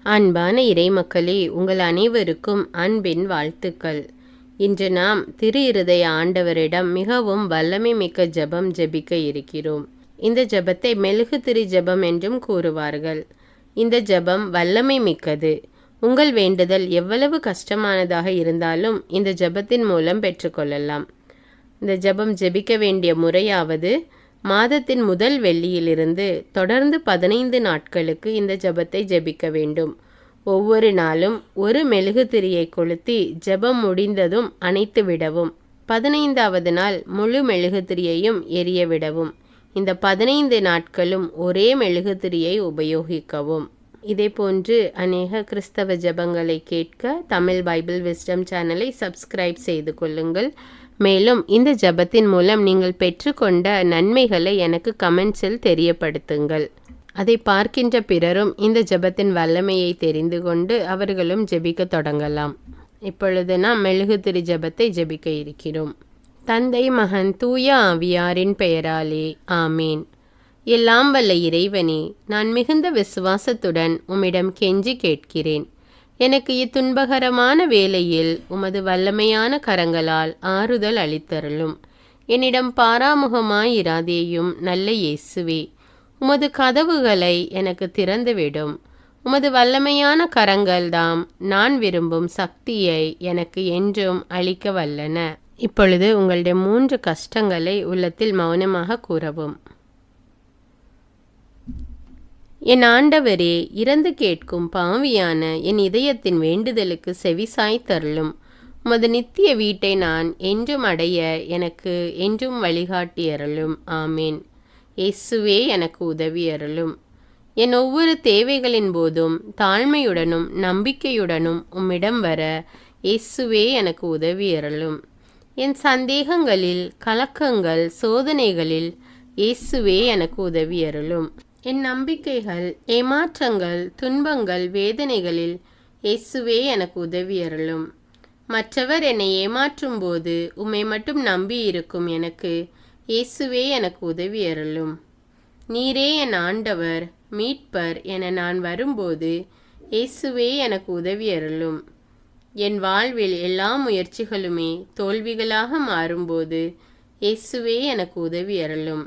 அன்பான இறைமக்களே, உங்கள் அனைவருக்கும் அன்பின் வாழ்த்துக்கள். இன்று நாம் திரு இருதய ஆண்டவரிடம் மிகவும் வல்லமை மிக்க ஜெபம் ஜெபிக்க இருக்கிறோம். இந்த ஜெபத்தை மெழுகு திரி ஜெபம் என்றும் கூறுவார்கள். இந்த ஜெபம் வல்லமை மிக்கது. உங்கள் வேண்டுதல் எவ்வளவு கஷ்டமானதாக இருந்தாலும் இந்த ஜெபத்தின் மூலம் பெற்றுக்கொள்ளலாம். இந்த ஜெபம் ஜெபிக்க வேண்டிய முறையாவது, மாதத்தின் முதல் வெள்ளியிலிருந்து தொடர்ந்து 15 நாட்களுக்கு இந்த ஜெபத்தை ஜெபிக்க வேண்டும். ஒவ்வொரு நாளும் ஒரு மெழுகு திரியை கொளுத்தி ஜெபம் முடிந்ததும் அணைத்து விடவும். 15வது நாள் முழு மெழுகு திரியையும் எரிய விடவும். இந்த 15 நாட்களும் ஒரே மெழுகு திரியை உபயோகிக்கவும். இதேபோன்று அநேக கிறிஸ்தவ ஜெபங்களை கேட்க தமிழ் பைபிள் விஸ்டம் சேனலை சப்ஸ்கிரைப் செய்து கொள்ளுங்கள். மேலும் இந்த ஜெபத்தின் மூலம் நீங்கள் பெற்றுக்கொண்ட நன்மைகளை எனக்கு கமெண்ட்ஸில் தெரியப்படுத்துங்கள். அதை பார்க்கின்ற பிறரும் இந்த ஜெபத்தின் வல்லமையை தெரிந்து கொண்டு அவர்களும் ஜெபிக்க தொடங்கலாம். இப்பொழுது நாம் மெழுகு திரி ஜெபத்தை ஜெபிக்க இருக்கிறோம். தந்தை, மகன், தூய ஆவியாரின் பெயராலே ஆமேன். எல்லாம் வல்ல இறைவனே, நான் மிகுந்த விசுவாசத்துடன் உம்மிடம் கெஞ்சி கேட்கிறேன். எனக்கு இத்துன்பகரமான வேளையில் உமது வல்லமையான கரங்களால் ஆறுதல் அளித்தருளும். என்னிடம் பாராமுகமாயிராதேயும் நல்ல இயேசுவே. உமது கதவுகளை எனக்கு திறந்துவிடும். உமது வல்லமையான கரங்கள்தாம் நான் விரும்பும் சக்தியை எனக்கு என்றும் அளிக்க வல்லன. இப்பொழுது உங்களுடைய 3 கஷ்டங்களை உள்ளத்தில் மௌனமாக கூறவும். என் ஆண்டவரே, இறந்து கேட்கும் பாவியான என் இதயத்தின் வேண்டுதலுக்கு செவிசாய்த்தருளும். உமது நித்திய வீட்டை நான் என்றும் அடைய எனக்கு என்றும் வழிகாட்டியருளும். ஆமேன். இயேசுவே, எனக்கு உதவி அருளும். என் ஒவ்வொரு தேவைகளின் போதும் தாழ்மையுடனும் நம்பிக்கையுடனும் உம்மிடம் வர இயேசுவே, எனக்கு உதவி அருளும். என் சந்தேகங்களில், கலக்கங்கள், சோதனைகளில் இயேசுவே, எனக்கு உதவி அருளும். என் நம்பிக்கைகள், ஏமாற்றங்கள், துன்பங்கள், வேதனைகளில் இயேசுவே, எனக்கு உதவி அருளும். மற்றவர் என்னை ஏமாற்றும் போது உம்மை மட்டும் நம்பி இருக்கும் எனக்கு இயேசுவே, எனக்கு உதவி அருளும். நீரே என் ஆண்டவர், மீட்பர் என நான் வரும்போது இயேசுவே, எனக்கு உதவி அருளும். என் வாழ்வில் எல்லா முயற்சிகளுமே தோல்விகளாக மாறும்போது இயேசுவே, எனக்கு உதவி அருளும்.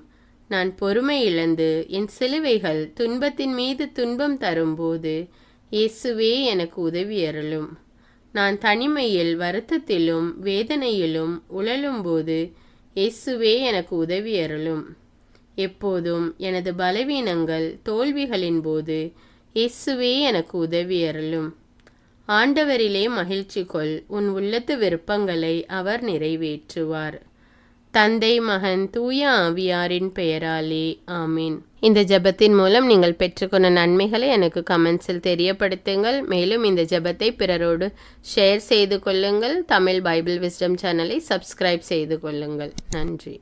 நான் பொறுமை இழந்து என் சிலுவைகள் துன்பத்தின் மீது துன்பம் தரும்போது இயேசுவே, எனக்கு உதவி அருளும். நான் தனிமையில் வருத்தத்திலும் வேதனையிலும் உழலும்போது இயேசுவே, எனக்கு உதவி அருளும். எப்போதும் எனது பலவீனங்கள், தோல்விகளின் போது இயேசுவே, எனக்கு உதவி அருளும். ஆண்டவரிலே மகிழ்ச்சி கொள், உன் உள்ளத்து விருப்பங்களை அவர் நிறைவேற்றுவார். தந்தை, மகன், தூய ஆவியாரின் பெயராலே ஆமீன். இந்த ஜெபத்தின் மூலம் நீங்கள் பெற்றுக்கொண்ட நன்மைகளை எனக்கு கமெண்ட்ஸில் தெரியப்படுத்துங்கள். மேலும் இந்த ஜெபத்தை பிறரோடு ஷேர் செய்து கொள்ளுங்கள். தமிழ் பைபிள் விஸ்டம் சேனலை சப்ஸ்கிரைப் செய்து கொள்ளுங்கள். நன்றி.